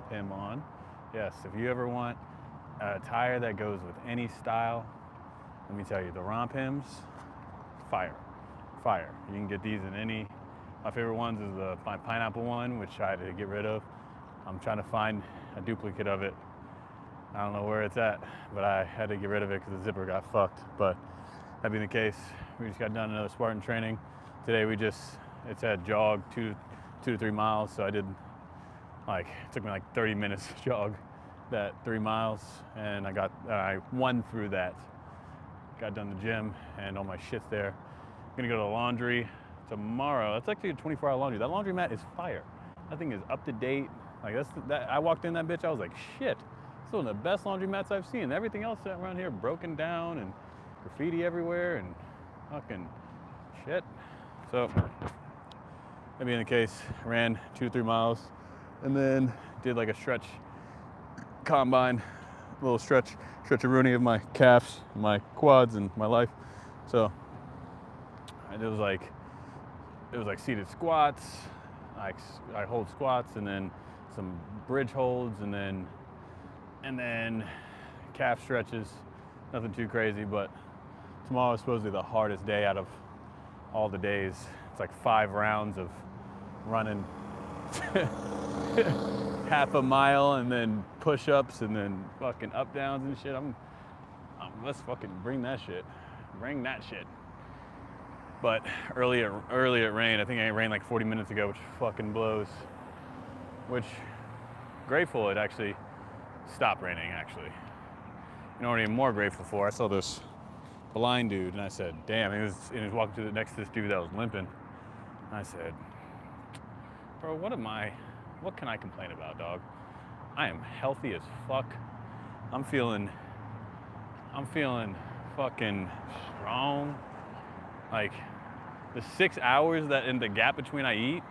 romp him on. Yes, if you ever want a tire that goes with any style, let me tell you, the romp hims, fire, fire. You can get these in any. My favorite ones is my pineapple one, which I had to get rid of. I'm trying to find a duplicate of it. I don't know where it's at, but I had to get rid of it because the zipper got fucked. But that being the case, we just got done another Spartan training. Today it said jog 2 to 3 miles, so I did it took me like 30 minutes to jog that 3 miles, and I won through that. Got done the gym and all my shit's there. I'm gonna go to the laundry tomorrow. That's actually a 24-hour laundry. That laundromat is fire. That thing is up to date. Like I walked in that bitch, I was like, shit, it's one of the best laundromats I've seen. Everything else around here broken down and graffiti everywhere and fucking shit. So, that being the case, ran 2 to 3 miles and then did like a stretch combine, a little stretch-a-rooney of my calves, my quads, and my life. So, it was like seated squats. I hold squats and then some bridge holds and then calf stretches. Nothing too crazy, but tomorrow is supposedly the hardest day out of all the days. It's like 5 rounds of running half a mile and then push-ups and then fucking up downs and shit. Let's fucking bring that shit. Bring that shit. But early it rained. I think it rained like 40 minutes ago, which fucking blows. Which, grateful it actually stopped raining, actually. You know what I'm even more grateful for? I saw this blind dude and I said, damn, he was walking next to this dude that was limping. And I said, bro, what can I complain about, dog? I am healthy as fuck. I'm feeling fucking strong. Like, the 6 hours that in the gap between I eat,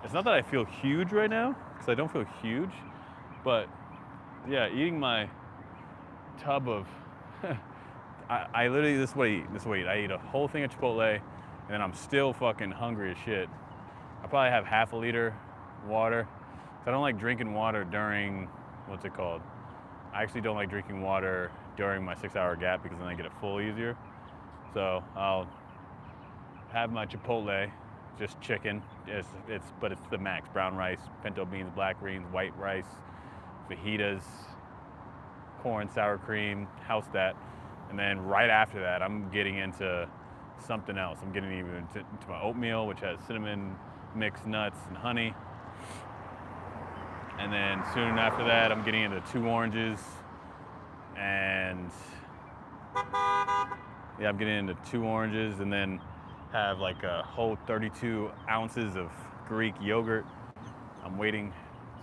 it's not that I feel huge right now, because I don't feel huge, but yeah, eating my tub of, I literally, this is what I eat. I eat a whole thing of Chipotle, and then I'm still fucking hungry as shit. I probably have half a liter water. I don't like drinking water during, what's it called? I actually don't like drinking water during my 6 hour gap because then I get it full easier. So I'll have my Chipotle, just chicken. But it's the max: brown rice, pinto beans, black beans, white rice, fajitas, corn, sour cream, house that. And then right after that, I'm getting into something else. I'm getting even into my oatmeal, which has cinnamon, mixed nuts, and honey. And then soon after that, I'm getting into 2 oranges. And yeah, I'm getting into 2 oranges and then have like a whole 32 ounces of Greek yogurt. I'm waiting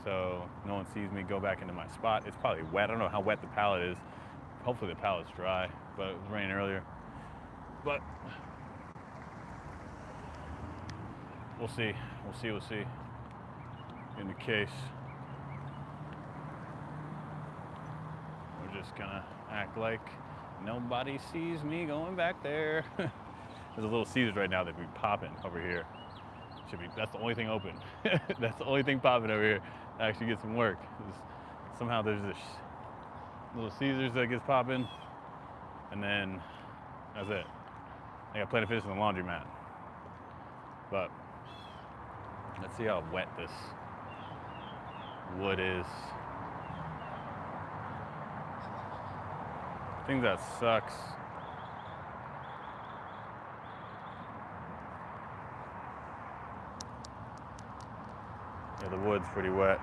so no one sees me go back into my spot. It's probably wet. I don't know how wet the pallet is. Hopefully the pallet's dry, but it was raining earlier. But we'll see. In the case, we're just gonna act like nobody sees me going back there. There's a Little Caesars right now that be popping over here. That's the only thing open. That's the only thing popping over here to actually get some work. Somehow there's this Little Caesars that gets popping, and then that's it. I got Planet Fitness in the laundromat. But let's see how wet this wood is. I think that sucks. Yeah, the wood's pretty wet.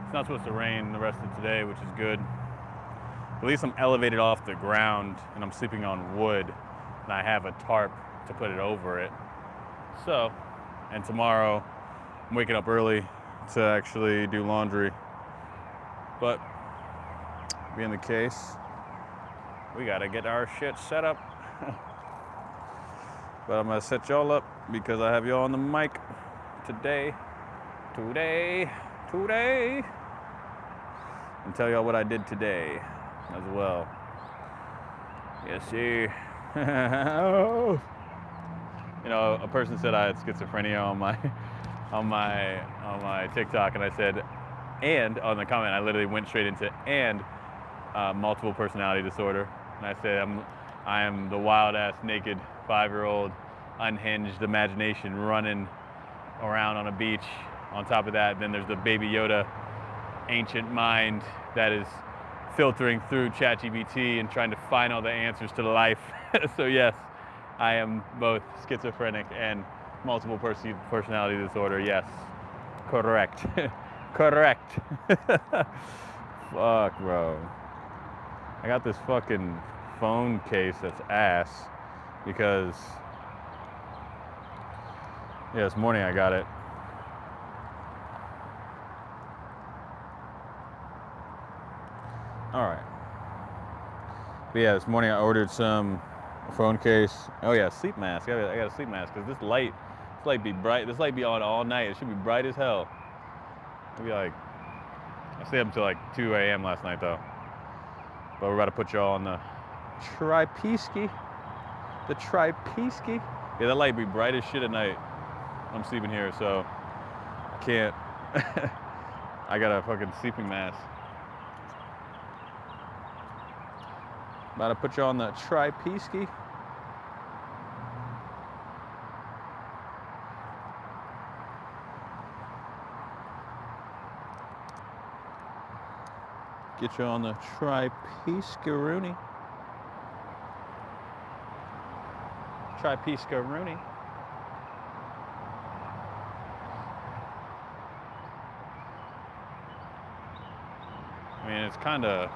It's not supposed to rain the rest of today, which is good. At least I'm elevated off the ground and I'm sleeping on wood, and I have a tarp to put it over it. So, and tomorrow I'm waking up early to actually do laundry. But being the case, we gotta get our shit set up. But I'm gonna set y'all up because I have y'all on the mic today, and tell y'all what I did today as well. Yes, sir. You know, a person said I had schizophrenia on my on my TikTok, and I said, and on the comment, I literally went straight into and multiple personality disorder, and I said I am the wild ass naked 5-year-old, unhinged imagination running around on a beach. On top of that, then there's the Baby Yoda ancient mind that is filtering through ChatGPT and trying to find all the answers to life. So yes, I am both schizophrenic and multiple personality disorder. Yes, correct. Correct. Fuck, bro. I got this fucking phone case that's ass because, yeah, this morning I got it. All right. But yeah, this morning I ordered some phone case. Oh yeah, sleep mask. I got a sleep mask because this light be bright. This light be on all night. It should be bright as hell. It'll be like, I stayed up until like 2 a.m. last night though. But we're about to put y'all on the Tripeski. The Tripeski. Yeah, that light be bright as shit at night. I'm sleeping here, so I can't. I got a fucking sleeping mask. About to put you on the Tripeski. Get you on the Tripeski-rooney. Tripeski-rooney. I mean, it's kind of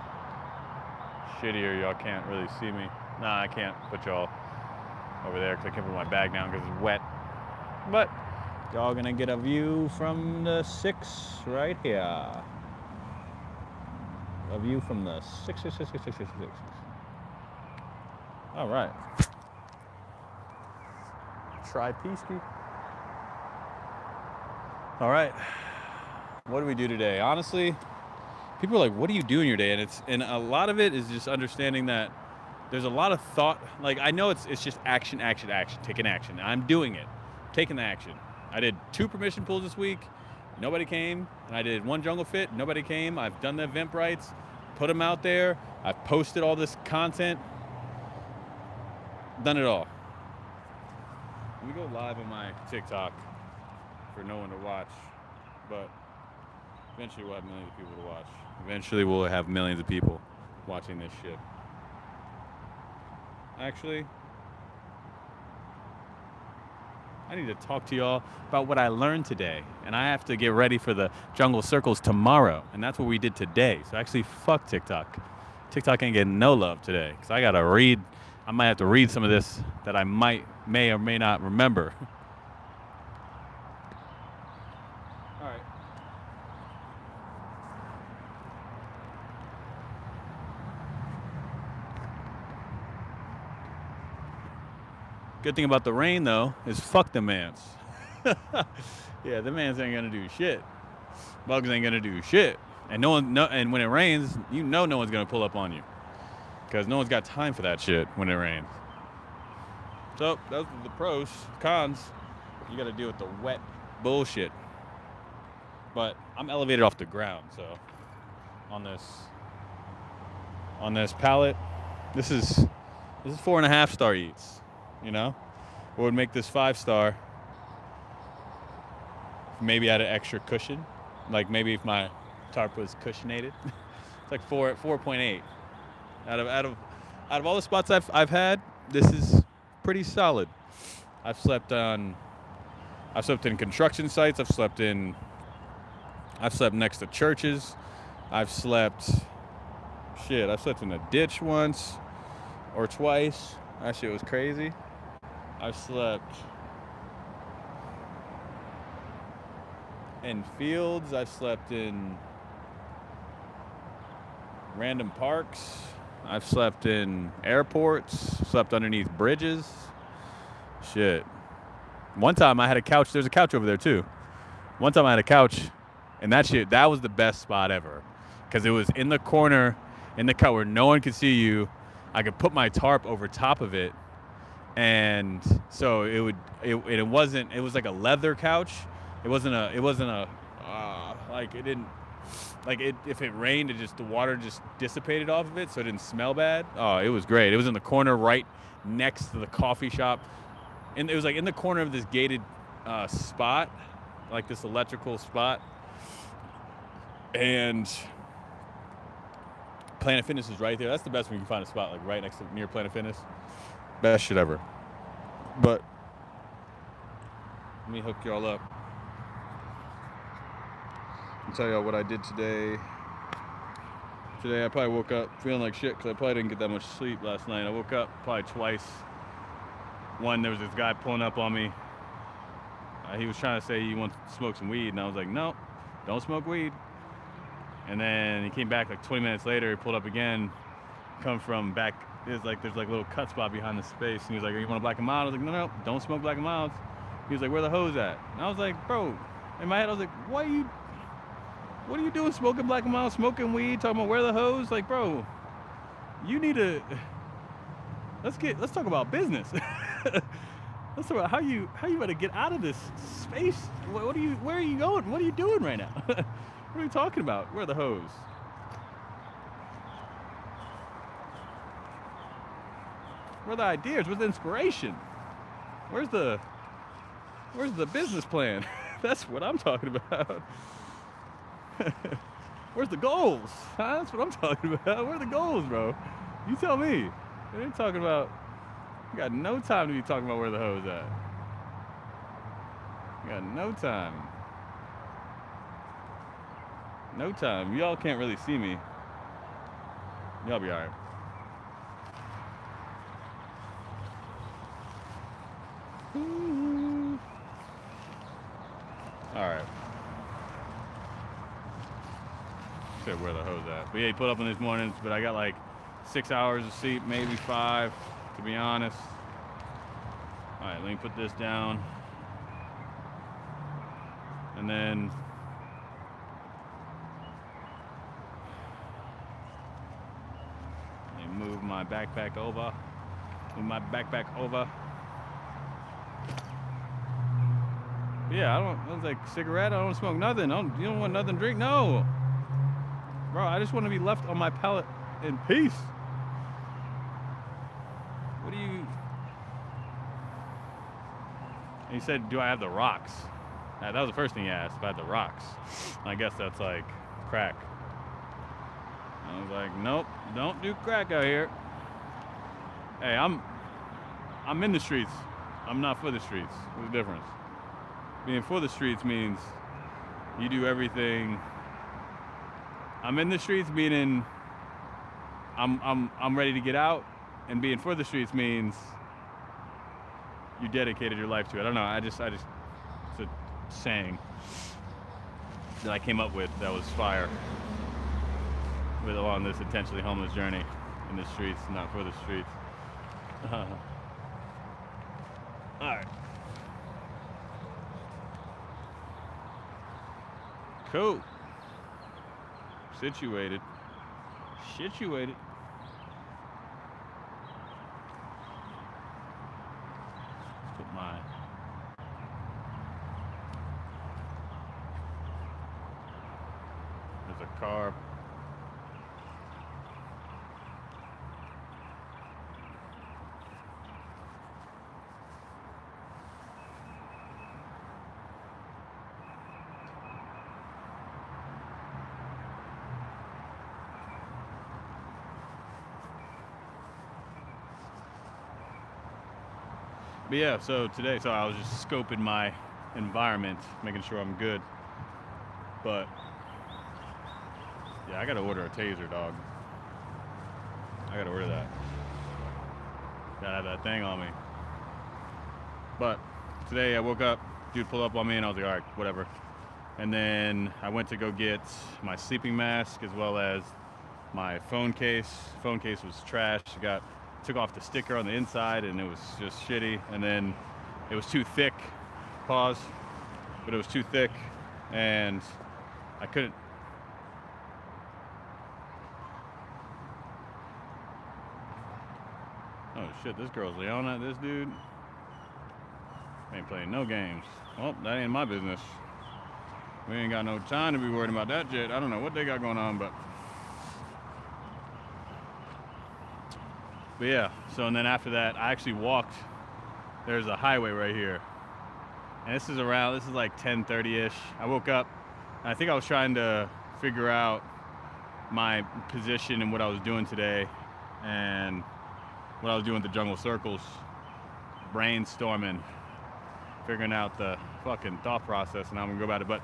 shittier. Y'all can't really see me. Nah, I can't put y'all over there because I can't put my bag down because it's wet. But y'all gonna get a view from the 6 right here. A view from the 6. All right. Tripeski. All right. What do we do today? Honestly, people are like, what do you do in your day? And a lot of it is just understanding that there's a lot of thought. Like, I know it's just action, taking action. I'm doing it, taking the action. I did 2 permission pulls this week. Nobody came. And I did 1 jungle fit. Nobody came. I've done the Eventbrites, put them out there. I've posted all this content. Done it all. Let me go live on my TikTok for no one to watch. But eventually we'll have millions of people to watch. Eventually we'll have millions of people watching this shit. Actually, I need to talk to y'all about what I learned today. And I have to get ready for the jungle circles tomorrow. And that's what we did today. So actually, fuck TikTok. TikTok ain't getting no love today. Because I got to read. I might have to read some of this that I may or may not remember. All right. Good thing about the rain, though, is fuck the mans. Yeah, the mans ain't gonna do shit. Bugs ain't gonna do shit. And and when it rains, you know no one's gonna pull up on you. Because no one's got time for that shit when it rains. So, those are the pros. Cons, you gotta deal with the wet bullshit. But I'm elevated off the ground, so on this pallet, this is 4.5 star eats. You know, what would make this 5-star? Maybe add an extra cushion, like maybe if my tarp was cushionated. It's like 4.8. Out of all the spots I've had, this is pretty solid. I've slept in construction sites. I've slept next to churches. I've slept in a ditch once or twice. That shit was crazy. I've slept in fields. I've slept in random parks. I've slept in airports. Slept underneath bridges. Shit. One time I had a couch. There's a couch over there too. One time I had a couch, and that was the best spot ever, because it was in the corner, in the cut where no one could see you. I could put my tarp over top of it, and so it was like a leather couch, like it didn't, like if it rained, the water just dissipated off of it, so it didn't smell bad. Oh, it was great. It was in the corner right next to the coffee shop, and it was like in the corner of this gated spot, like this electrical spot, and Planet Fitness is right there. That's the best when you can find a spot like right next to near Planet Fitness. Best shit ever. But let me hook y'all up and tell y'all what I did today. Today I probably woke up feeling like shit because I probably didn't get that much sleep last night. I woke up probably twice. One, there was this guy pulling up on me. He was trying to say he wants to smoke some weed, and I was like, no, don't smoke weed. And then he came back like 20 minutes later. He pulled up again, come from back. There's like a little cut spot behind the space, and he was like, you want a Black and Mild? I was like, no, don't smoke Black and Milds. He was like, where the hose at? And I was like, bro, in my head I was like, what are you doing smoking Black and Mild, smoking weed, talking about where the hose? Like, bro, you need to, let's talk about business. Let's talk about how you about to get out of this space. Where are you going? What are you doing right now? What are we talking about? Where are the hose? Where are the ideas? Where's the inspiration? Where's the business plan? That's what I'm talking about. Where's the goals? Huh? That's what I'm talking about. Where are the goals, bro? You tell me. They ain't talking about. You got no time to be talking about where the hose at. You got no time. No time. Y'all can't really see me. Y'all be alright. Alright. Said where the hose at. But yeah, he put up in these mornings, but I got like 6 hours of sleep, maybe 5, to be honest. Alright, let me put this down. And then let me move my backpack over. Yeah, I was like, cigarette, I don't smoke nothing. You don't want nothing to drink? No. Bro, I just want to be left on my pallet in peace. What do you... And he said, do I have the rocks? That was the first thing he asked, if I had the rocks. I guess that's like crack. I was like, nope, don't do crack out here. Hey, I'm in the streets. I'm not for the streets. There's a difference. Being for the streets means you do everything. I'm in the streets meaning I'm ready to get out, and being for the streets means you dedicated your life to it. I don't know. I just it's a saying that I came up with that was fire with along this intentionally homeless journey in the streets, not for the streets. All right. Cool. Situated. Put my there's a car. But yeah, so I was just scoping my environment, making sure I'm good. But yeah, I gotta order a taser, dog. I gotta order that. Gotta have that thing on me. But today I woke up, dude pulled up on me, and I was like, all right, whatever. And then I went to go get my sleeping mask as well as my phone case. Phone case was trash. Took off the sticker on the inside, and it was just shitty. And then it was too thick. Pause. But it was too thick, and I couldn't. Oh shit! This girl's yelling at this dude. Ain't playing no games. Well, that ain't my business. We ain't got no time to be worried about that shit. I don't know what they got going on, but yeah. So and then after that, I actually walked. There's a highway right here, and this is like 10:30ish. I woke up, and I think I was trying to figure out my position and what I was doing today, and what I was doing with the jungle circles, brainstorming, figuring out the fucking thought process and how I'm gonna go about it. But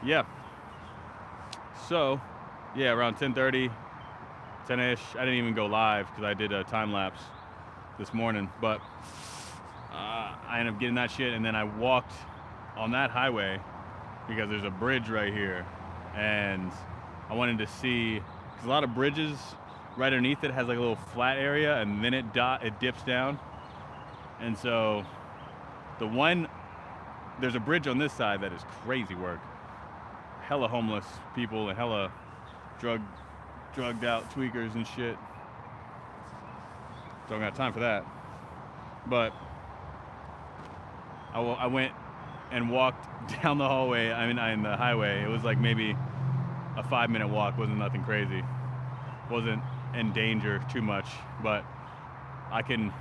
yeah, so yeah, around 10:30, 10ish. I didn't even go live because I did a time lapse this morning, but I ended up getting that shit, and then I walked on that highway because there's a bridge right here, and I wanted to see, because a lot of bridges right underneath it has like a little flat area, and then it dips down, and so there's a bridge on this side that is crazy work. Hella homeless people and hella drugged out tweakers and shit. Don't got time for that. But I went and walked down the hallway, in the highway. It was like maybe a 5-minute walk, wasn't nothing crazy. Wasn't in danger too much, but on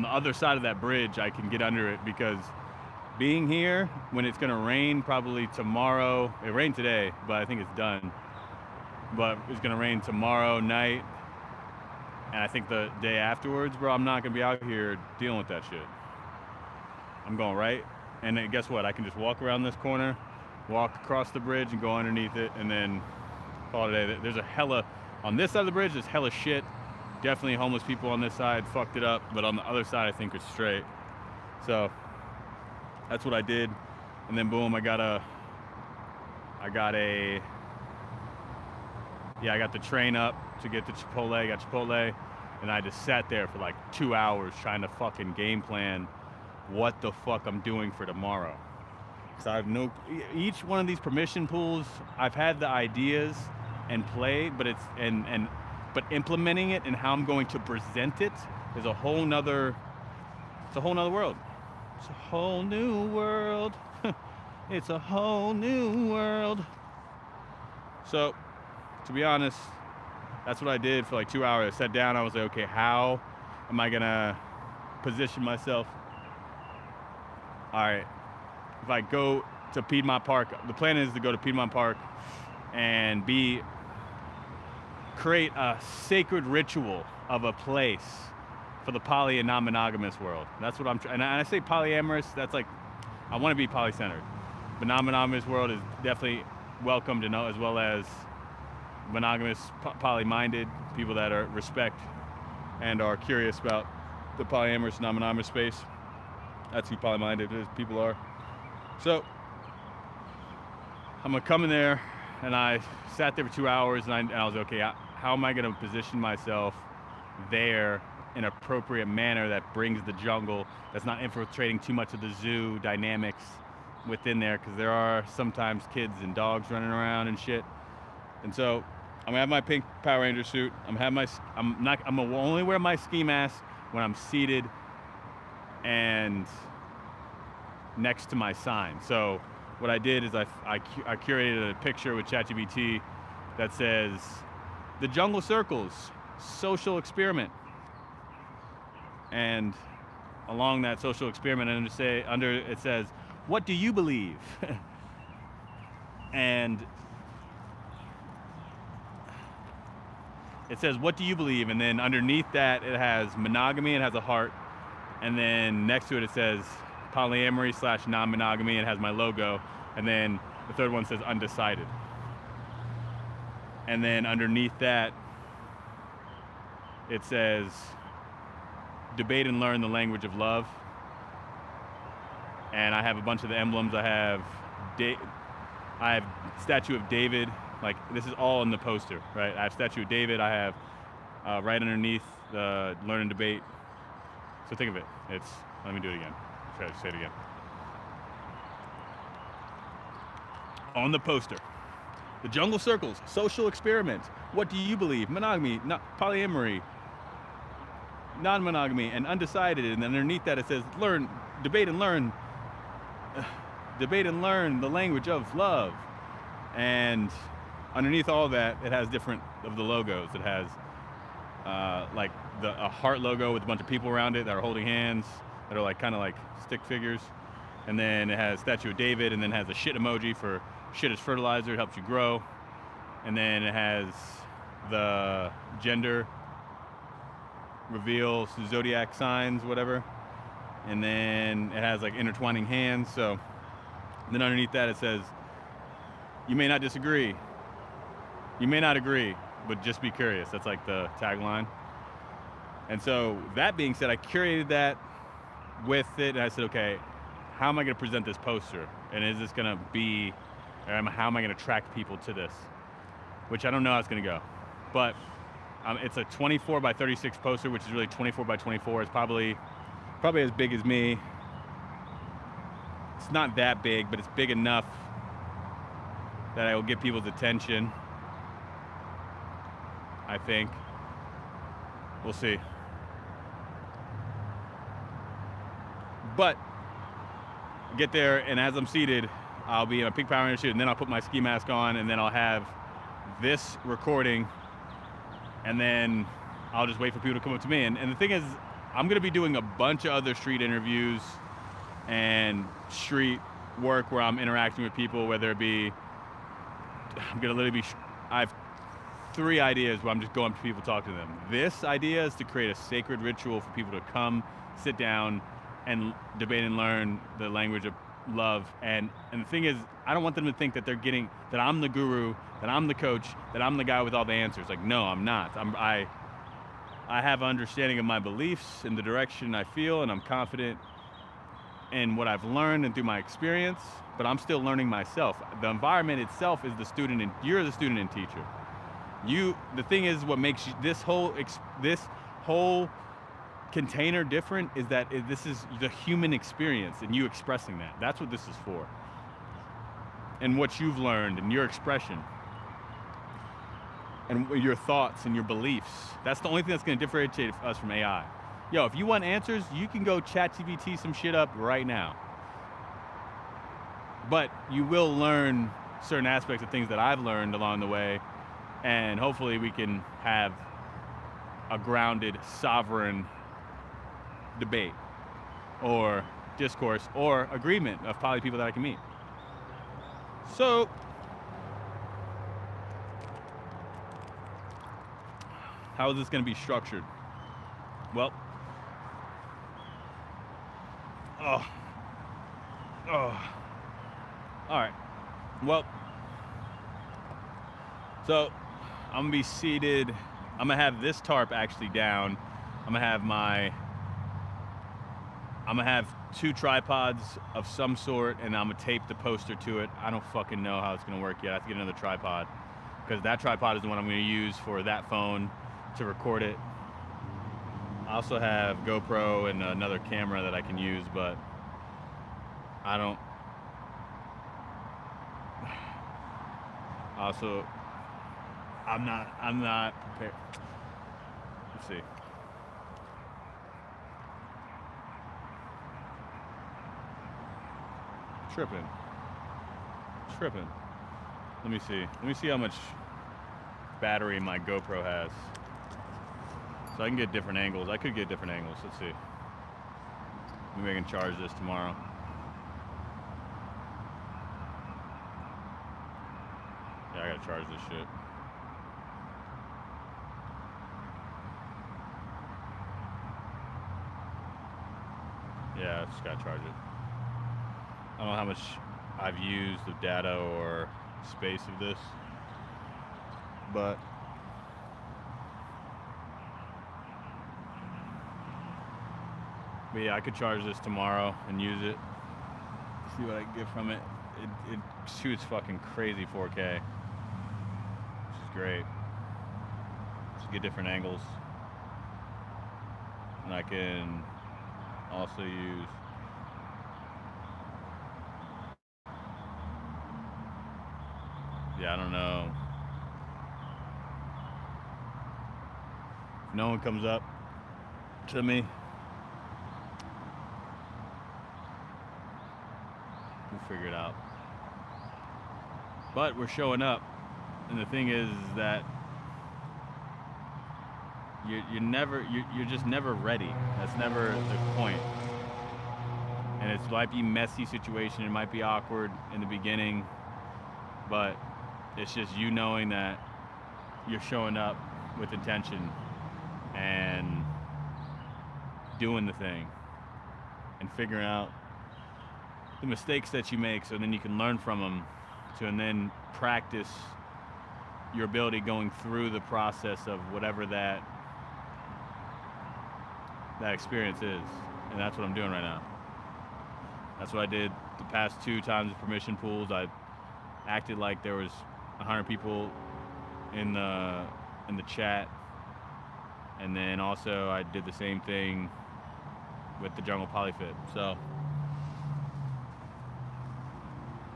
the other side of that bridge, I can get under it because being here when it's gonna rain probably tomorrow, it rained today, but I think it's done. But it's gonna rain tomorrow night, and I think the day afterwards, bro, I'm not gonna be out here dealing with that shit. I'm going right, and then guess what? I can just walk around this corner, walk across the bridge, and go underneath it, and then call it a day. There's a hella, on this side of the bridge, there's hella shit. Definitely homeless people on this side fucked it up, but on the other side, I think it's straight. So that's what I did, and then boom, I got the train up to get to Chipotle. Got Chipotle, and I just sat there for like 2 hours trying to fucking game plan what the fuck I'm doing for tomorrow. Because I have each one of these permission pools, I've had the ideas and play, but but implementing it and how I'm going to present it is a whole nother world. It's a whole new world. It's a whole new world. So, to be honest, that's what I did for like 2 hours. I sat down, I was like, okay, how am I gonna position myself? All right, if I go to Piedmont Park, the plan is to go to Piedmont Park and create a sacred ritual of a place for the poly and non-monogamous world. That's what I'm trying, and I say polyamorous, that's like, I want to be poly-centered. But non-monogamous world is definitely welcome to know, as well as monogamous, poly-minded people that are respect and are curious about the polyamorous, non-monogamous space. That's who poly-minded people are. So I'm gonna come in there, and I sat there for 2 hours, and I was okay. How am I gonna position myself there in an appropriate manner that brings the jungle, that's not infiltrating too much of the zoo dynamics within there, because there are sometimes kids and dogs running around and shit. And so I'm gonna have my pink Power Ranger suit. I'm gonna only wear my ski mask when I'm seated and next to my sign. So what I did is I curated a picture with ChatGPT that says, "The jungle circles, social experiment." And along that social experiment, under it says, "What do you believe?" And it says, "What do you believe?" And then underneath that, it has monogamy, it has a heart. And then next to it, it says polyamory / non-monogamy, and it has my logo. And then the third one says undecided. And then underneath that, it says debate and learn the language of love. And I have a bunch of the emblems. I have statue of David. Like, this is all in the poster, right? I have statue of David. I have right underneath the learn and debate. So think of it. Let me do it again. Try to say it again. On the poster, the jungle circles, social experiment. What do you believe? Monogamy, polyamory, non-monogamy, and undecided. And underneath that, it says learn, debate and learn debate and learn the language of love. And underneath all that, it has different of the logos. It has like a heart logo with a bunch of people around it that are holding hands that are like kind of like stick figures. And then it has Statue of David, and then it has a shit emoji for shit is fertilizer, it helps you grow. And then it has the gender reveal, zodiac signs, whatever. And then it has like intertwining hands. So then underneath that it says, you may not disagree, you may not agree, but just be curious. That's like the tagline. And so that being said, I curated that with it, and I said, okay, how am I going to present this poster? And is this going to be, or how am I going to attract people to this? Which I don't know how it's going to go. But it's a 24 by 36 poster, which is really 24 by 24. It's probably as big as me. It's not that big, but it's big enough that I will get people's attention, I think. We'll see. But get there, and as I'm seated, I'll be in a Peak Power Institute, and then I'll put my ski mask on, and then I'll have this recording, and then I'll just wait for people to come up to me. And the thing is, I'm gonna be doing a bunch of other street interviews and street work where I'm interacting with people, whether it be, I have 3 ideas where I'm just going up to people, talk to them. This idea is to create a sacred ritual for people to come, sit down, and debate and learn the language of love. And the thing is, I don't want them to think that that I'm the guru, that I'm the coach, that I'm the guy with all the answers. Like, no, I'm not. I have an understanding of my beliefs and the direction I feel, and I'm confident in what I've learned and through my experience, but I'm still learning myself. The environment itself is the student, and you're the student and teacher. The thing is, what makes this whole container different is that this is the human experience, and you expressing that. That's what this is for. And what you've learned, and your expression, and your thoughts and your beliefs. That's the only thing that's going to differentiate us from AI. Yo, if you want answers, you can go ChatGPT some shit up right now. But you will learn certain aspects of things that I've learned along the way, and hopefully we can have a grounded, sovereign debate or discourse or agreement of probably people that I can meet. So how is this going to be structured? Well, all right. Well, so I'm gonna be seated. I'm gonna have this tarp actually down. I'm gonna have 2 tripods of some sort, and I'm gonna tape the poster to it. I don't fucking know how it's gonna work yet. I have to get another tripod, because that tripod is the one I'm gonna use for that phone to record it. I also have GoPro and another camera that I can use, but I'm not prepared. Let's see. Tripping. Let me see how much battery my GoPro has. So I can get different angles. I could get different angles. Let's see. Maybe I can charge this tomorrow. Yeah, I gotta charge this shit. Yeah, I just gotta charge it. I don't know how much I've used of data or space of this, but yeah, I could charge this tomorrow and use it. See what I can get from it. It shoots fucking crazy 4K, which is great. Just get different angles, and I can also use I don't know. If no one comes up to me, figure it out. But we're showing up, and the thing is that you're just never ready. That's never the point. And it might be a messy situation. It might be awkward in the beginning, but it's just you knowing that you're showing up with intention and doing the thing and figuring out the mistakes that you make, so then you can learn from them, and then practice your ability going through the process of whatever that experience is. And that's what I'm doing right now. That's what I did the past 2 times of permission pools. I acted like there was 100 people in the chat, and then also I did the same thing with the jungle polyfit. So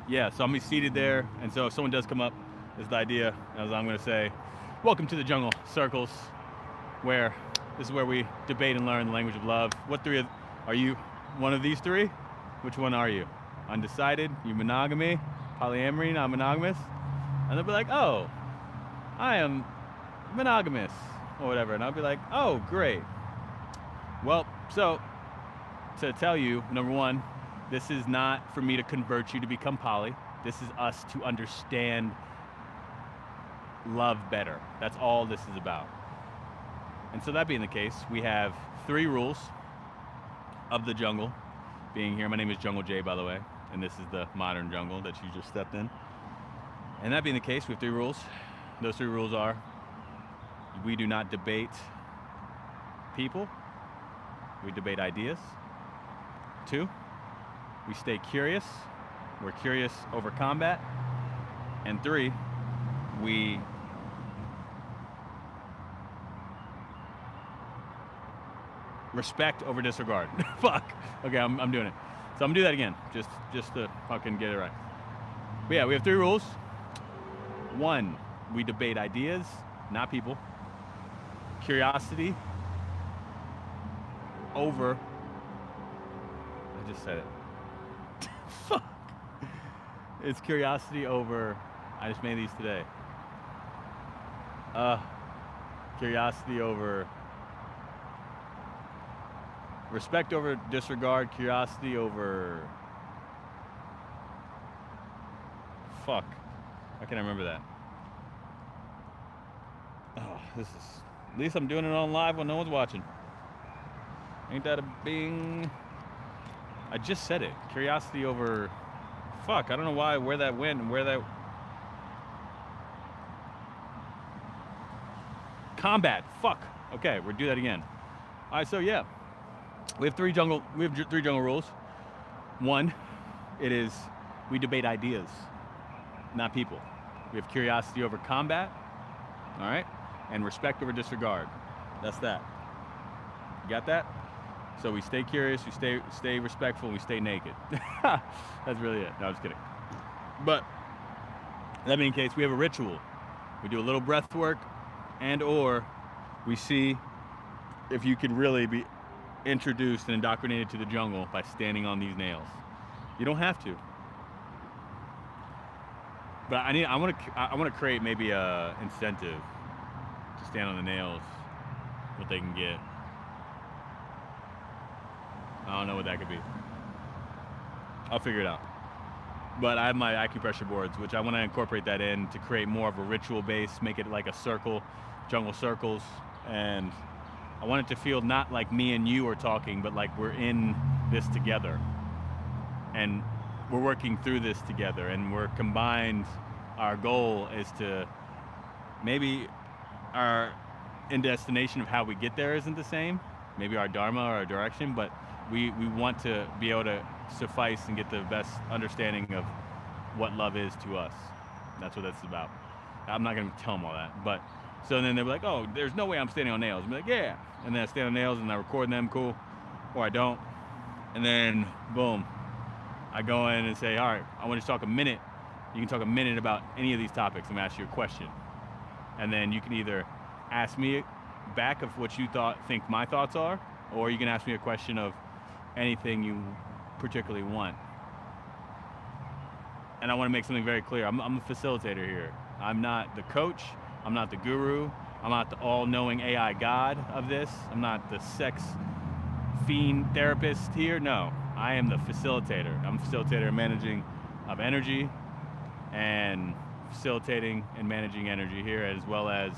yeah, so I'm gonna be seated there, and so if someone does come up, this is the idea, as I'm gonna say, welcome to the jungle circles, where this is where we debate and learn the language of love. What 3 are you? One of these 3? Which one are you? Undecided? You monogamy? Polyamory? Not monogamous? And they'll be like, oh, I am monogamous, or whatever. And I'll be like, oh, great. Well, so to tell you, number 1, this is not for me to convert you to become poly. This is us to understand love better. That's all this is about. And so that being the case, we have 3 rules of the jungle being here. My name is Jungle J, by the way, and this is the modern jungle that you just stepped in. And that being the case, we have 3 rules. Those 3 rules are: we do not debate people. We debate ideas. 2, we stay curious. We're curious over combat. And 3, we respect over disregard. Fuck. Okay, I'm doing it. So I'm gonna do that again, just to fucking get it right. But yeah, we have 3 rules. 1, we debate ideas, not people. Curiosity over. I just said it. Fuck. It's curiosity over. I just made these today. Curiosity over. Respect over disregard, curiosity over. Fuck. How can I remember that? Oh, this is. At least I'm doing it on live when no one's watching. Ain't that a bing? I just said it. Curiosity over. Fuck. I don't know where that went and where that. Combat. Fuck. Okay, we'll do that again. All right. So yeah. We have 3 jungle rules. 1, it is we debate ideas, not people. We have curiosity over combat, all right, and respect over disregard. That's that. You got that? So we stay curious, we stay respectful, and we stay naked. That's really it. No, I'm just kidding. But that being the case, we have a ritual. We do a little breath work, and or we see if you can really be introduced and indoctrinated to the jungle by standing on these nails. You don't have to, but I want to create maybe a incentive to stand on the nails, what they can get. I don't know what that could be. I'll figure it out. But I have my acupressure boards, which I want to incorporate that in to create more of a ritual base, make it like a circle, jungle circles, and I want it to feel not like me and you are talking, but like we're in this together. And we're working through this together, and we're combined. Our goal is to maybe our end destination of how we get there isn't the same. Maybe our dharma or our direction, but we want to be able to suffice and get the best understanding of what love is to us. That's what that's about. I'm not going to tell them all that, but so then they'll be like, oh, there's no way I'm standing on nails. I'm like, yeah. And then I stand on nails and I record them, cool. Or I don't. And then, boom, I go in and say, all right, I want to talk a minute. You can talk a minute about any of these topics. I'm going to ask you a question. And then you can either ask me back of what you think my thoughts are, or you can ask me a question of anything you particularly want. and I want to make something very clear. I'm a facilitator here. I'm not the coach. I'm not the guru. I'm not the all-knowing AI god of this. I'm not the sex fiend therapist here. No, I am the facilitator. I'm a facilitator and managing of energy and facilitating and managing energy here, as well as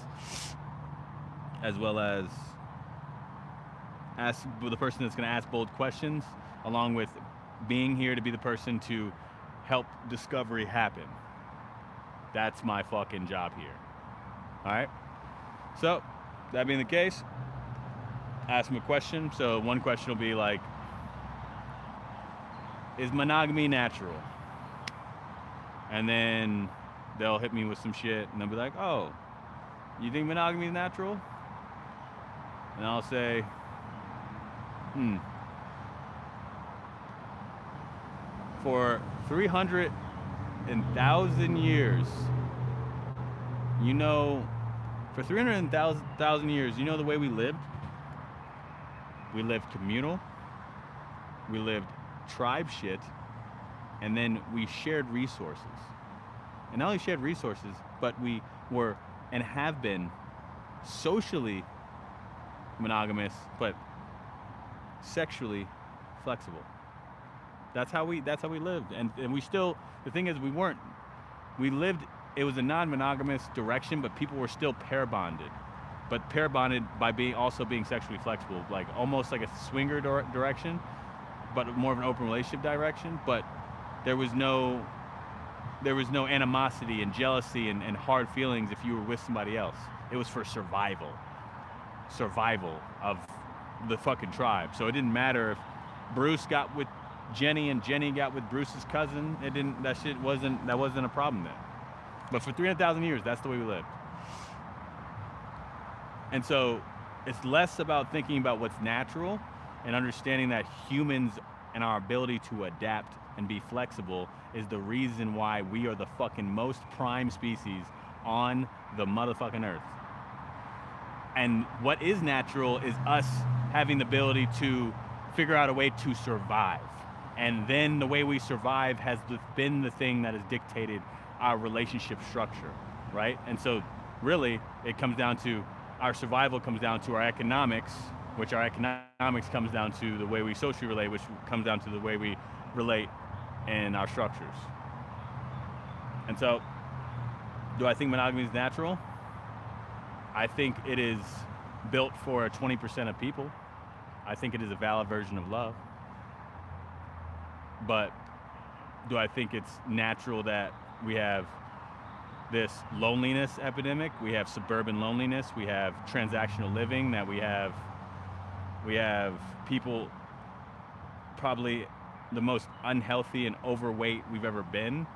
ask the person that's going to ask bold questions, along with being here to be the person to help discovery happen. That's my fucking job here. All right. So that being the case, ask them a question. So one question will be like, is monogamy natural? And then they'll hit me with some shit and they'll be like, oh, you think monogamy is natural? And I'll say, for 300,000 years, for 300,000 years, you know the way we lived? We lived communal, we lived tribe shit, and then we shared resources. And not only shared resources, but we were and have been socially monogamous, but sexually flexible. That's how we lived. And we still, the thing is, we lived, it was a non-monogamous direction, but people were still pair bonded. But pair bonded by also being sexually flexible, like almost like a swinger direction, but more of an open relationship direction. But there was no animosity and jealousy and hard feelings if you were with somebody else. It was for survival of the fucking tribe. So it didn't matter if Bruce got with Jenny and Jenny got with Bruce's cousin. That wasn't a problem then. But for 300,000 years, that's the way we lived. And so it's less about thinking about what's natural and understanding that humans and our ability to adapt and be flexible is the reason why we are the fucking most prime species on the motherfucking earth. And what is natural is us having the ability to figure out a way to survive. And then the way we survive has been the thing that has dictated our relationship structure, right? And so really it comes down to, our survival comes down to our economics, which our economics comes down to the way we socially relate, which comes down to the way we relate in our structures. And so, do I think monogamy is natural? I think it is built for 20% of people. I think it is a valid version of love. But do I think it's natural that we have this loneliness epidemic? We have suburban loneliness. We have transactional living. That we have people probably the most unhealthy and overweight we've ever been.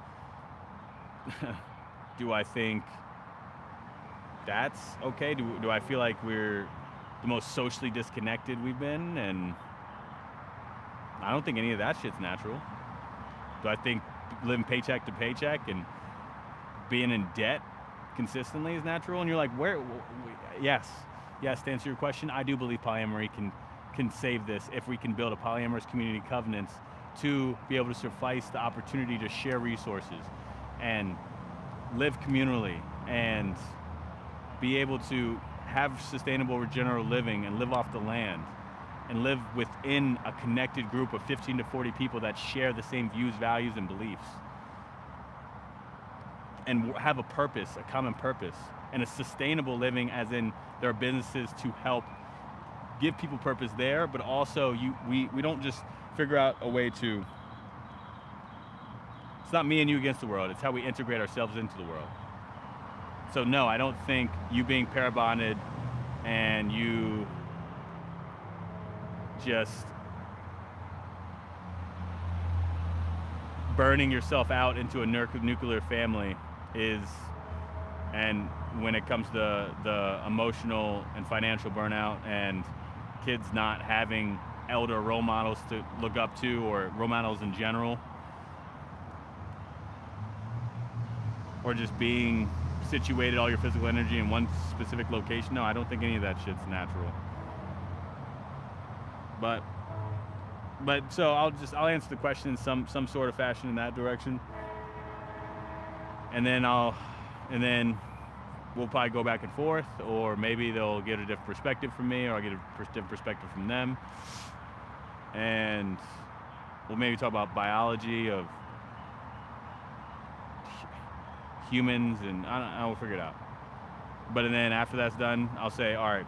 Do I think that's okay? Do I feel like we're the most socially disconnected we've been? And I don't think any of that shit's natural. Do I think living paycheck to paycheck and being in debt consistently is natural? And you're like, yes, to answer your question, I do believe polyamory can save this if we can build a polyamorous community covenants to be able to suffice the opportunity to share resources and live communally and be able to have sustainable regenerative living and live off the land and live within a connected group of 15 to 40 people that share the same views, values, and beliefs, and have a purpose, a common purpose, and a sustainable living, as in there are businesses to help give people purpose there, but also we don't just figure out a way to, it's not me and you against the world, it's how we integrate ourselves into the world. So no, I don't think you being pair bonded and you just burning yourself out into a nuclear family is, and when it comes to the emotional and financial burnout and kids not having elder role models to look up to, or role models in general, or just being situated all your physical energy in one specific location. No, I don't think any of that shit's natural. But so I'll answer the question in some sort of fashion in that direction. and then we'll probably go back and forth, or maybe they'll get a different perspective from me, or I'll get a different perspective from them, and we'll maybe talk about biology of humans, and I will figure it out. But then after that's done, I'll say, all right,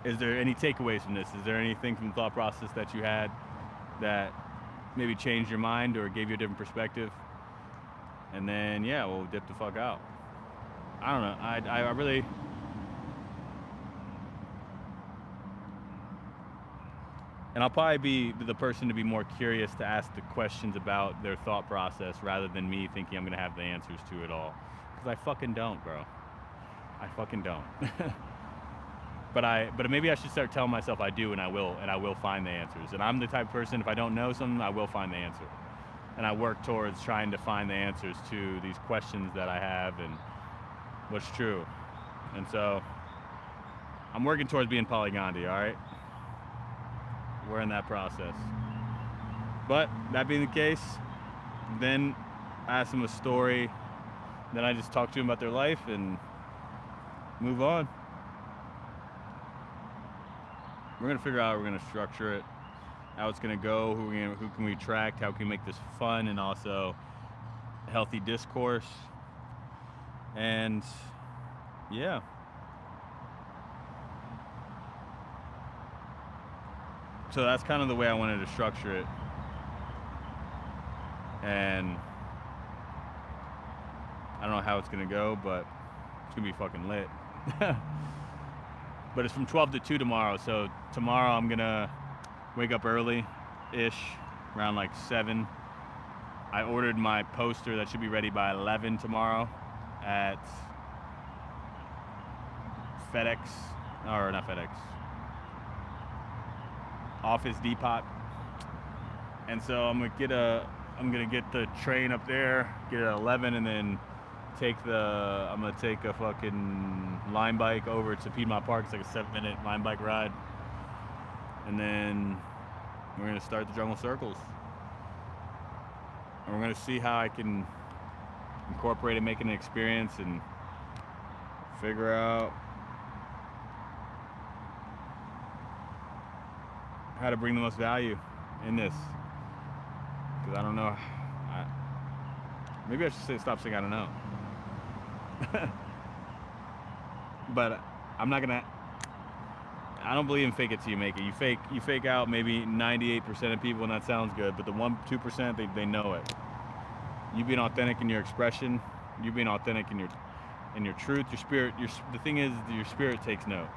is there any takeaways from this? Is there anything from the thought process that you had that maybe changed your mind or gave you a different perspective? And then, yeah, we'll dip the fuck out. I don't know. I really... And I'll probably be the person to be more curious to ask the questions about their thought process rather than me thinking I'm going to have the answers to it all. Because I fucking don't, bro. I fucking don't. But maybe I should start telling myself I do, and I will find the answers. And I'm the type of person, if I don't know something, I will find the answer. And I work towards trying to find the answers to these questions that I have and what's true. And so I'm working towards being Polygandhi, all right? We're in that process. But that being the case, then I ask them a story, then I just talk to them about their life and move on. We're gonna figure out how we're gonna structure it, how it's gonna go, who can we attract, how can we make this fun and also healthy discourse. And yeah. So that's kind of the way I wanted to structure it. And I don't know how it's gonna go, but it's gonna be fucking lit. But it's from 12 to 2 tomorrow, so tomorrow I'm gonna wake up early-ish, around like 7. I ordered my poster that should be ready by 11 tomorrow at FedEx, or not FedEx, Office Depot. And so I'm gonna get the train up there, get it at 11, and then I'm gonna take a fucking line bike over to Piedmont Park. It's like a 7-minute line bike ride. And then we're gonna start the jungle circles. And we're gonna see how I can incorporate it, make it an experience, and figure out how to bring the most value in this. Because I don't know. Maybe I should stop saying I don't know. But I don't believe in fake it till you make it. You fake out maybe 98% of people, and that sounds good, but the 1-2%, they know it. You being authentic in your expression, you being authentic in your truth, your spirit. The thing is, your spirit takes note,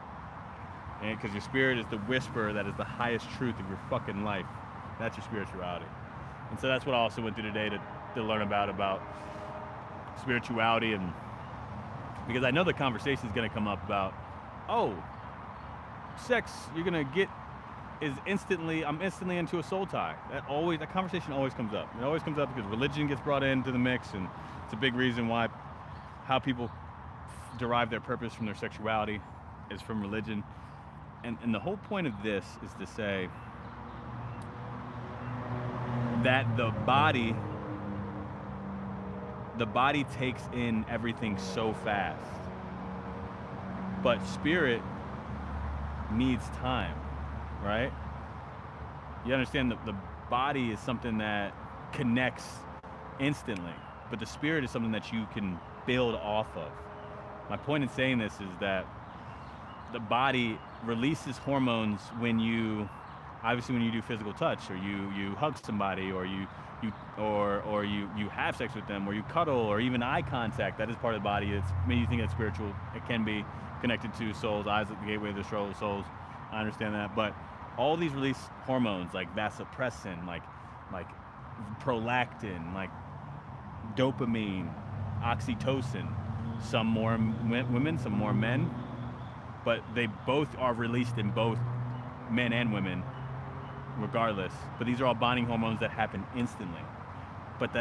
and because your spirit is the whisper that is the highest truth of your fucking life. That's your spirituality. And so that's what I also went through today to learn about spirituality. And because I know the conversation is going to come up about, oh, sex you're going to get I'm instantly into a soul tie. That conversation always comes up. It always comes up because religion gets brought into the mix, and it's a big reason why how people derive their purpose from their sexuality is from religion. And the whole point of this is to say that the body takes in everything so fast, but spirit needs time, right? You understand that the body is something that connects instantly, but the spirit is something that you can build off of. My point in saying this is that the body releases hormones when you do physical touch, or you hug somebody, or you have sex with them, or you cuddle, or even eye contact. That is part of the body. It's maybe you think it's spiritual. It can be connected to souls. Eyes are the gateway to the souls. I understand that, but all these release hormones like vasopressin, like prolactin, like dopamine, oxytocin. Some more women, some more men, but they both are released in both men and women, regardless. But these are all bonding hormones that happen instantly. But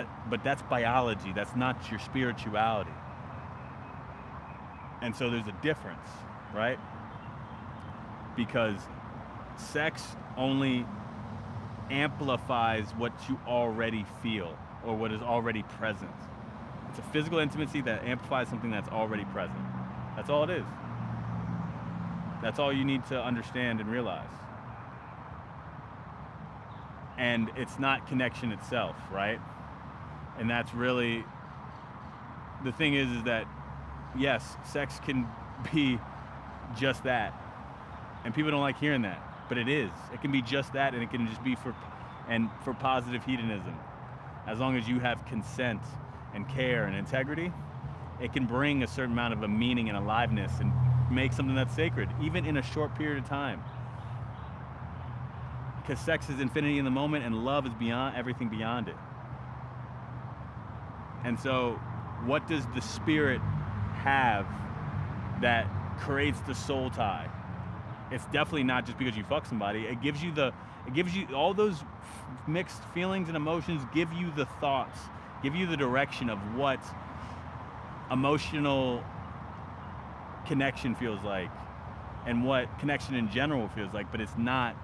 that's biology. That's not your spirituality. And so there's a difference, right? Because sex only amplifies what you already feel or what is already present. It's a physical intimacy that amplifies something that's already present. That's all it is. That's all you need to understand and realize. And it's not connection itself, right? And that's really the thing is that yes, sex can be just that. And people don't like hearing that, but it is. It can be just that, and it can just be for positive hedonism. As long as you have consent and care and integrity, it can bring a certain amount of a meaning and aliveness and make something that's sacred, even in a short period of time. Because sex is infinity in the moment, and love is beyond everything beyond it. And so, what does the spirit have that creates the soul tie? It's definitely not just because you fuck somebody. It gives you all those mixed feelings and emotions, give you the thoughts, give you the direction of what emotional connection feels like and what connection in general feels like, but it's not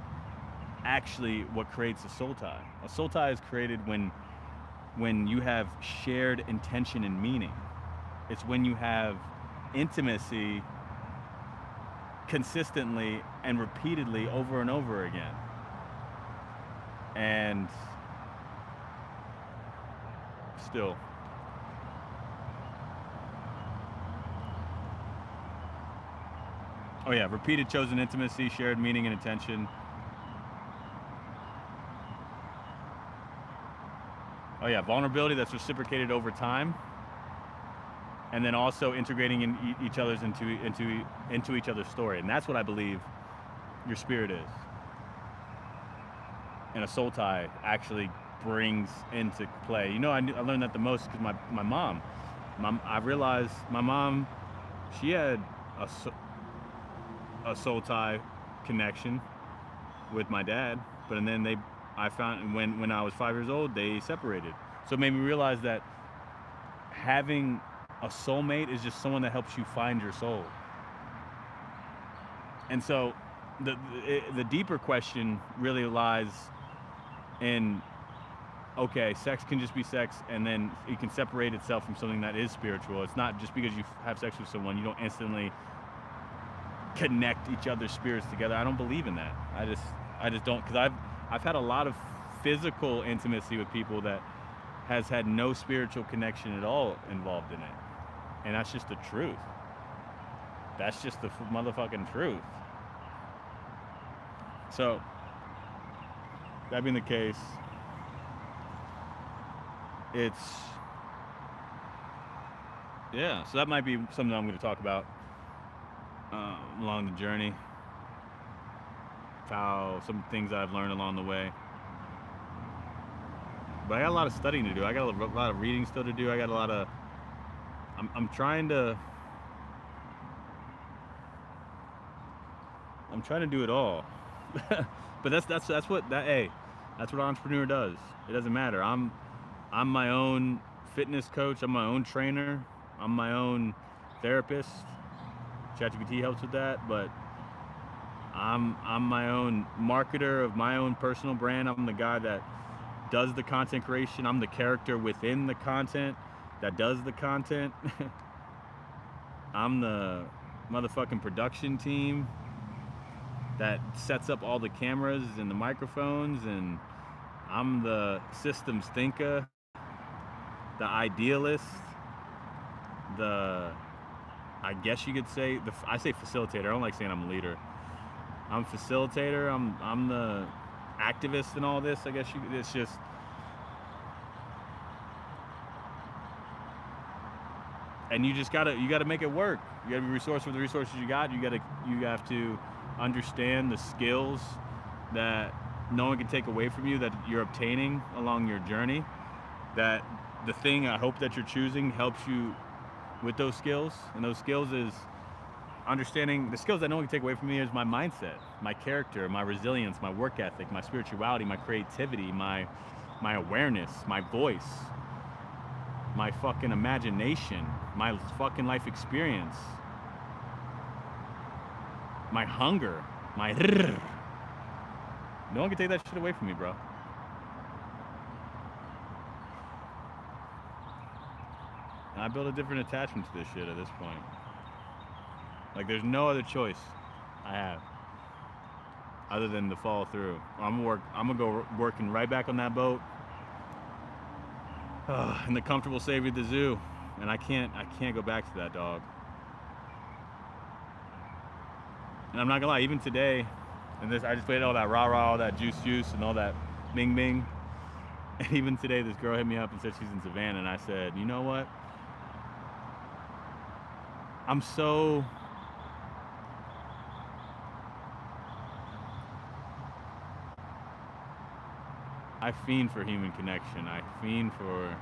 actually what creates a soul tie. A soul tie is created when you have shared intention and meaning. It's when you have intimacy consistently and repeatedly over and over again. And still, oh yeah, repeated chosen intimacy, shared meaning and attention. Oh yeah, vulnerability that's reciprocated over time, and then also integrating in each other's into each other's story, and that's what I believe your spirit is. And a soul tie actually brings into play. You know, I learned that the most because my mom, I realized my mom, she had a soul tie connection with my dad, but then I found when I was 5 years old, they separated. So it made me realize that having a soulmate is just someone that helps you find your soul. And so the deeper question really lies in, okay, sex can just be sex, and then it can separate itself from something that is spiritual. It's not just because you have sex with someone, you don't instantly connect each other's spirits together. I don't believe in that. I just don't, because I've had a lot of physical intimacy with people that has had no spiritual connection at all involved in it. And that's just the truth. That's just the motherfucking truth. So, that being the case, so that might be something I'm going to talk about along the journey. How some things I've learned along the way. But I got a lot of studying to do. I got a lot of reading still to do. I got a lot of. I'm trying to do it all. But that's what an entrepreneur does. It doesn't matter. I'm my own fitness coach. I'm my own trainer. I'm my own therapist. ChatGPT helps with that, but I'm my own marketer of my own personal brand. I'm the guy that does the content creation. I'm the character within the content that does the content. I'm the motherfucking production team that sets up all the cameras and the microphones, and I'm the systems thinker, the idealist, I guess you could say, I say facilitator. I don't like saying I'm a leader. I'm facilitator. I'm the activist in all this. I guess it's just. And you gotta make it work. You gotta be resourceful with the resources you got. You have to understand the skills that no one can take away from you, that you're obtaining along your journey. That the thing I hope that you're choosing helps you with those skills. And those skills is understanding the skills that no one can take away from me is my mindset, my character, my resilience, my work ethic, my spirituality, my creativity, my awareness, my voice, my fucking imagination, my fucking life experience, my hunger, my no one can take that shit away from me, bro. And I built a different attachment to this shit at this point. Like, there's no other choice I have other than to follow through. I'm gonna go working right back on that boat, in the comfortable safety of the zoo, and I can't go back to that, dog. And I'm not gonna lie, even today, and this, I just played all that rah rah, all that juice, and all that bing bing. And even today, this girl hit me up and said she's in Savannah, and I said, you know what? I fiend for human connection. I fiend for.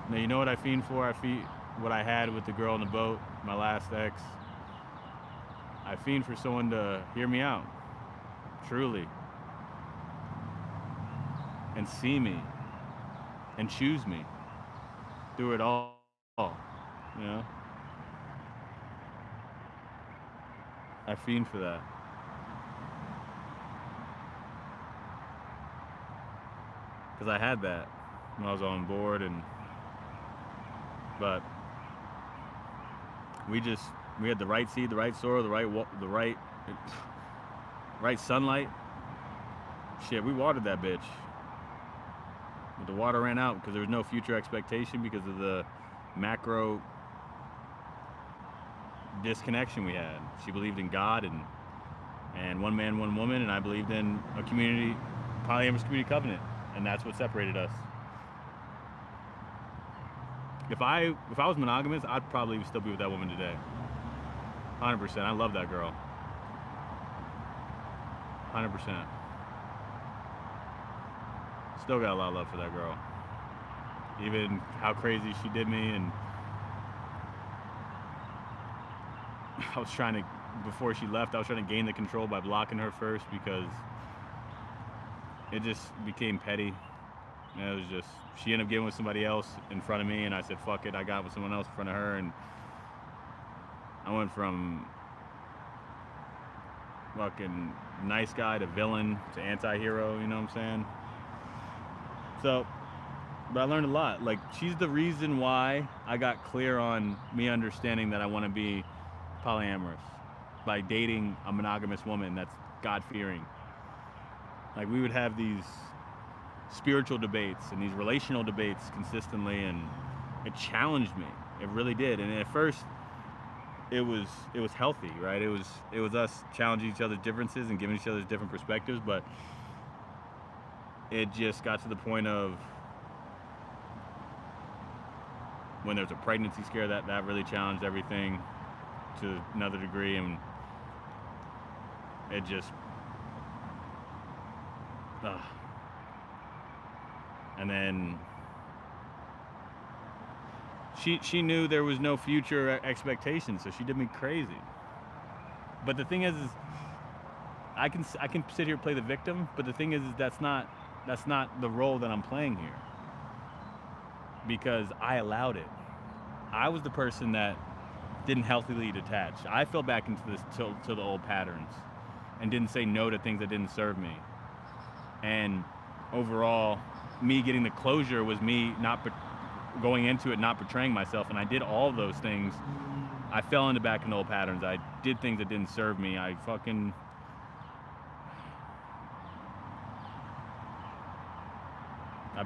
Now, you know what I fiend for? I fiend what I had with the girl on the boat, my last ex. I fiend for someone to hear me out, truly, and see me, and choose me through it all. You know, I fiend for that. Because I had that when I was on board, but we had the right seed, the right soil, right sunlight. Shit, we watered that bitch, but the water ran out because there was no future expectation because of the macro disconnection we had. She believed in God and one man, one woman, and I believed in a polyamorous community covenant, and that's what separated us. If I was monogamous, I'd probably still be with that woman today. 100%. I love that girl. 100%. Still got a lot of love for that girl. Even how crazy she did me, and before she left, I was trying to gain the control by blocking her first because it just became petty. And it was just, she ended up getting with somebody else in front of me, and I said, fuck it, I got with someone else in front of her, and I went from fucking nice guy to villain to anti-hero, you know what I'm saying? So, but I learned a lot. Like, she's the reason why I got clear on me understanding that I want to be polyamorous by dating a monogamous woman that's God-fearing. Like, we would have these spiritual debates and these relational debates consistently, and it challenged me. It really did. And at first, it was healthy, right? It was us challenging each other's differences and giving each other different perspectives, but it just got to the point of when there was a pregnancy scare that really challenged everything to another degree, and it just and then she knew there was no future expectation, so she did me crazy. But the thing is I can sit here and play the victim, but the thing is that's not the role that I'm playing here, because I allowed it. I was the person that didn't healthily detach. I fell back into to the old patterns and didn't say no to things that didn't serve me. And overall, me getting the closure was me not going into it, not betraying myself, and I did all those things. I fell back into old patterns. I did things that didn't serve me. I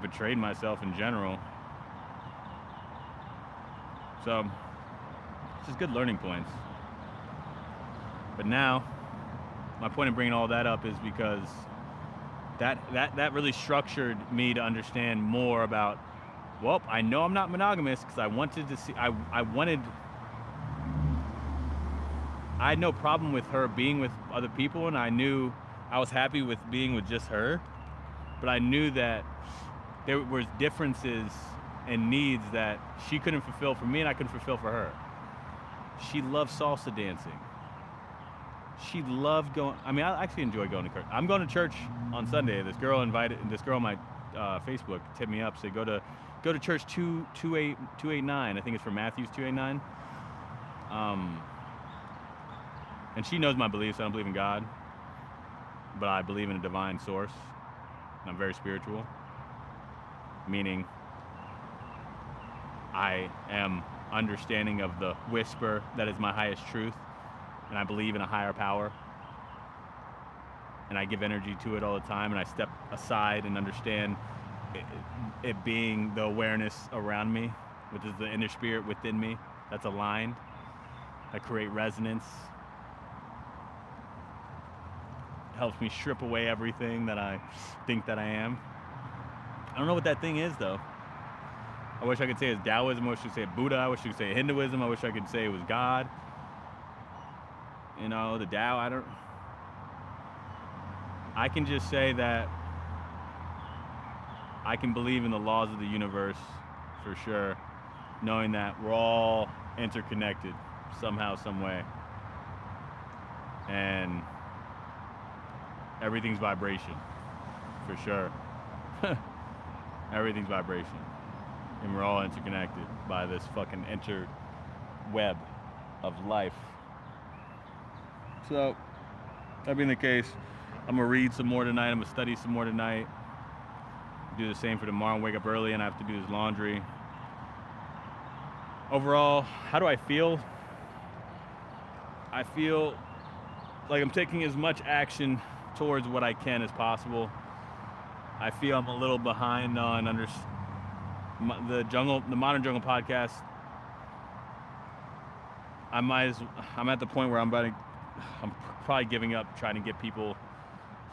betrayed myself in general. So, it's just good learning points. But now, my point in bringing all that up is because that really structured me to understand more about, well, I know I'm not monogamous because I wanted to see, I had no problem with her being with other people, and I knew I was happy with being with just her, but I knew that there was differences and needs that she couldn't fulfill for me and I couldn't fulfill for her. She loved salsa dancing. She loved going. I mean, I actually enjoy going to church. I'm going to church on Sunday. This girl on my Facebook tipped me up, said go to church 289. I think it's from Matthew's 289. And she knows my beliefs. I don't believe in God, but I believe in a divine source. I'm very spiritual, meaning I am understanding of the whisper that is my highest truth, and I believe in a higher power, and I give energy to it all the time, and I step aside and understand it being the awareness around me, which is the inner spirit within me that's aligned, that create resonance, helps me strip away everything that I think that I am. I don't know what that thing is, though. I wish I could say it's Taoism. I wish I could say Buddha. I wish I could say Hinduism. I wish I could say it was God. You know, the Tao. I can just say that I can believe in the laws of the universe for sure, knowing that we're all interconnected somehow, some way. And everything's vibration, for sure. Everything's vibration. And we're all interconnected by this fucking interweb of life. So, that being the case, I'm gonna read some more tonight. I'm gonna study some more tonight. Do the same for tomorrow. Wake up early and I have to do this laundry. Overall, how do I feel? I feel like I'm taking as much action towards what I can as possible. I feel I'm a little behind on the Modern Jungle podcast. I'm at the point where I'm probably giving up trying to get people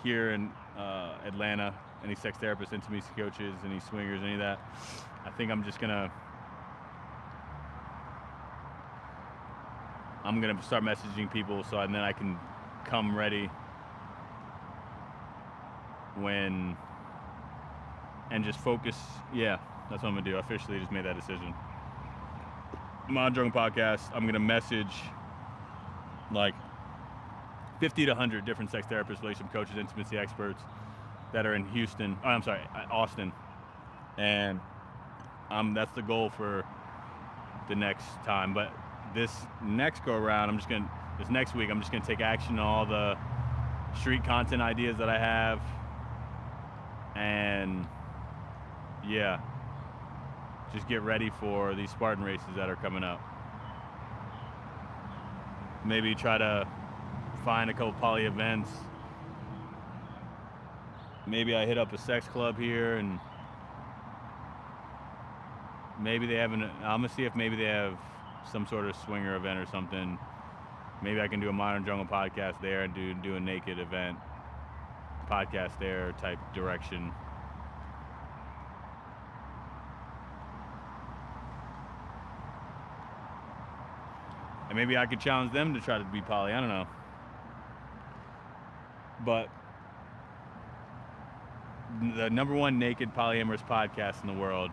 here in Atlanta, any sex therapists, intimacy coaches, any swingers, any of that. I think I'm gonna start messaging people so and then I can come ready and just focus. Yeah, that's what I'm gonna do. I officially just made that decision. Modern Jungle podcast, I'm gonna message like 50 to 100 different sex therapists, relationship coaches, intimacy experts that are in Austin. And that's the goal for the next time. But this next go around, this next week, I'm just gonna take action on all the street content ideas that I have. And yeah, just get ready for these Spartan races that are coming up. Maybe try to find a couple poly events. Maybe I hit up a sex club here and maybe they have I'm gonna see if maybe they have some sort of swinger event or something. Maybe I can do a Modern Jungle podcast there and do a naked event podcast there type direction. And maybe I could challenge them to try to be poly. I don't know. But the number one naked polyamorous podcast in the world,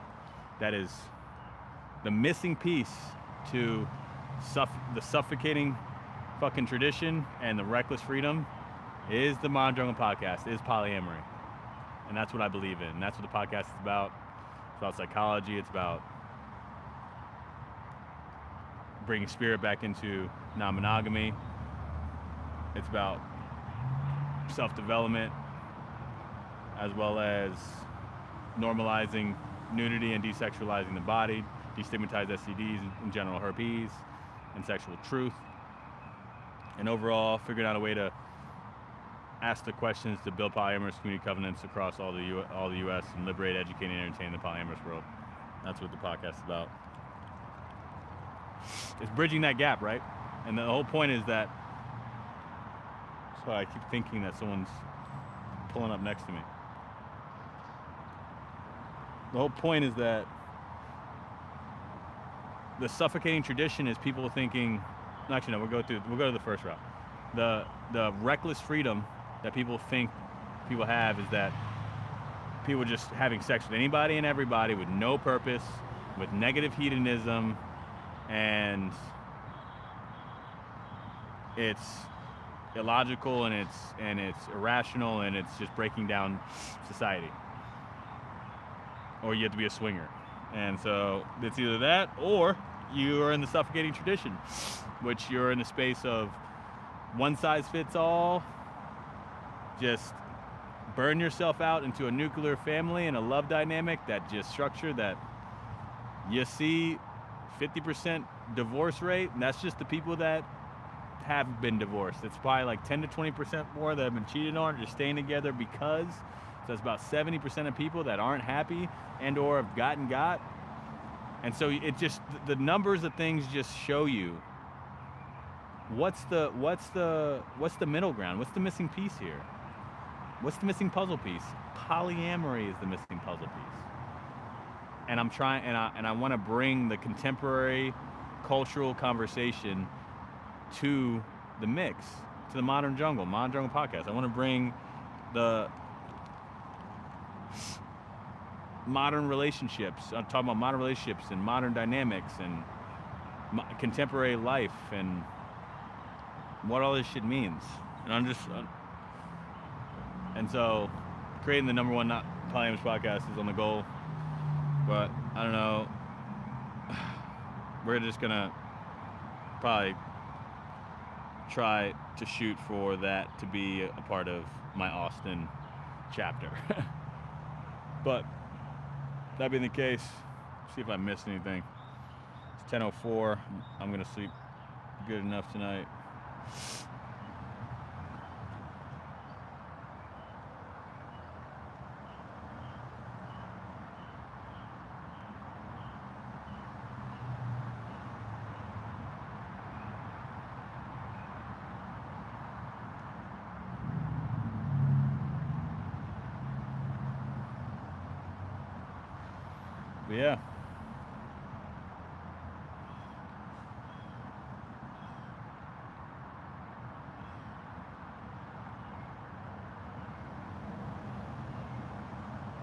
that is the missing piece to the suffocating fucking tradition and the reckless freedom, is the Modern Jungle podcast, is polyamory. And that's what I believe in. And that's what the podcast is about. It's about psychology. It's about bringing spirit back into non-monogamy. It's about self-development, as well as normalizing nudity and desexualizing the body, destigmatize STDs and genital herpes, and sexual truth. And overall, figuring out a way to ask the questions to build polyamorous community covenants across all the U.S. and liberate, educate, and entertain the polyamorous world. That's what the podcast is about. It's bridging that gap, right? And the whole point is that, so I keep thinking that someone's pulling up next to me. The whole point is that the suffocating tradition is people thinking, actually no, we'll go to the first route. The reckless freedom that people think people have is that people just having sex with anybody and everybody with no purpose, with negative hedonism, and it's illogical and it's irrational and it's just breaking down society. Or you have to be a swinger. And so it's either that or you are in the suffocating tradition, which you're in the space of one size fits all, just burn yourself out into a nuclear family and a love dynamic that just structure that You see 50% divorce rate, and that's just the people that have been divorced. It's probably like 10 to 20% more that have been cheated on or just staying together because. So it's about 70% of people that aren't happy and or have got. And so it just, the numbers of things just show you what's the middle ground? What's the missing piece here? What's the missing puzzle piece? Polyamory is the missing puzzle piece. And I'm trying, and I want to bring the contemporary cultural conversation to the mix, to the Modern Jungle podcast. I want to bring the modern relationships. I'm talking about modern relationships and modern dynamics and contemporary life and what all this shit means. And and so creating the number one not polyamorous podcast is on the goal. But I don't know. We're just gonna probably try to shoot for that to be a part of my Austin chapter. But that being the case, see if I missed anything. It's 10:04. I'm gonna sleep good enough tonight. But yeah.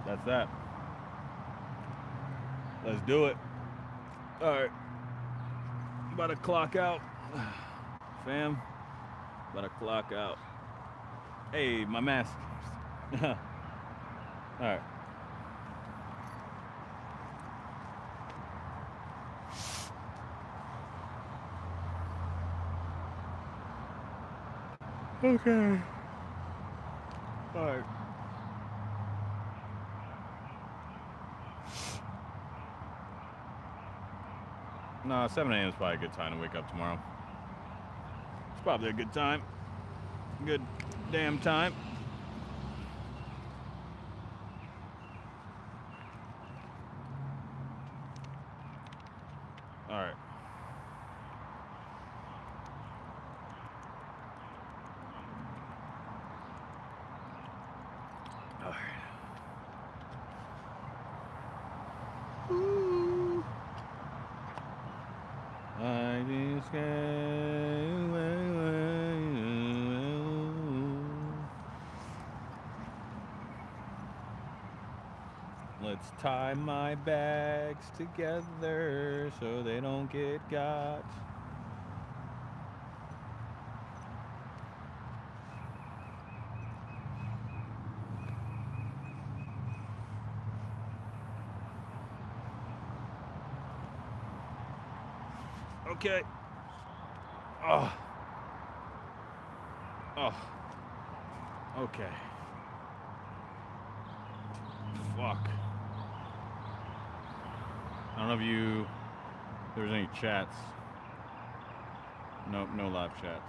That's that. Let's do it. All right. About to clock out. Fam. About to clock out. Hey, my mask. All right. Okay. All right. No, 7 a.m. is probably a good time to wake up tomorrow. It's probably a good time. Good damn time. All right. All right. Ooh. I just let's tie my bags together so they don't get got. Okay. Oh. Okay. Fuck. I don't know if there's any chats. Nope, no live chats.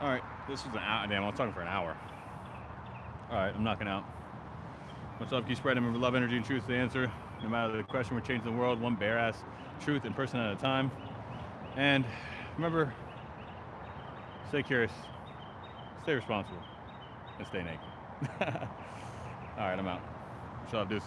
All right, this was an hour. Damn, I was talking for an hour. All right, I'm knocking out. What's up? Keep spreading love, energy, and truth. The answer, no matter the question, we're changing the world one bare-ass truth and person at a time. And remember, stay curious, stay responsible, and stay naked. All right, I'm out. Shut up, deuce.